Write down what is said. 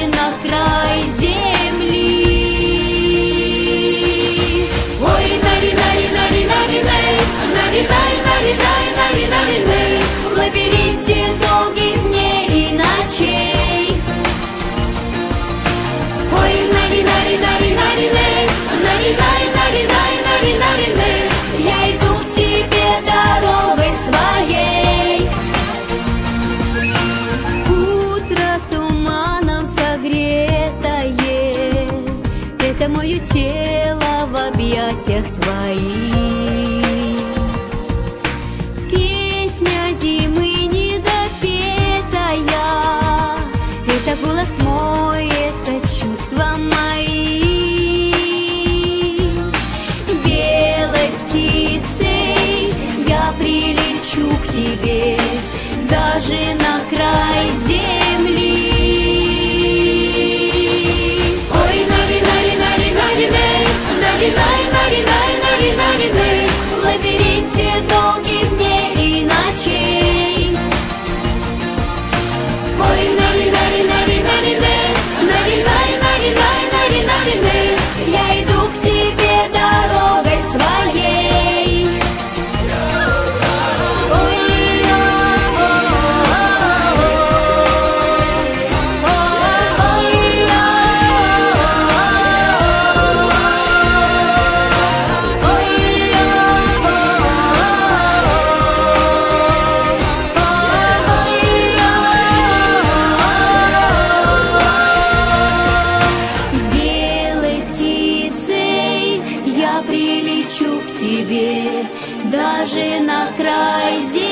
на край земли. Ой, нари-нари-нари-нари-ней, нари-най-нари-най-нари-нари-ней, в лабиринте долгих дней и ночей. Ой, нари-нари-нари-нари-ней, нари-най-нари-най-нари-нари-ней, я иду к тебе дорогой своей. Утро туманом согретое, это мое тело в объятиях твоих. Песня зимы недопетая, это голос мой, это чувства мои. Белой птицей я прилечу к тебе даже на край земли. Ой, нари-нари-нари-нари-ней, нари-най-нари-най-нари-нари-ней, в лабиринте долгих дней и ночей. Ой, нари-нари-нари-нари-ней, нари-най-нари-най-нари-нари-ней, я иду к тебе дорогой своей. Белой птицей я прилечу к тебе даже на край земли.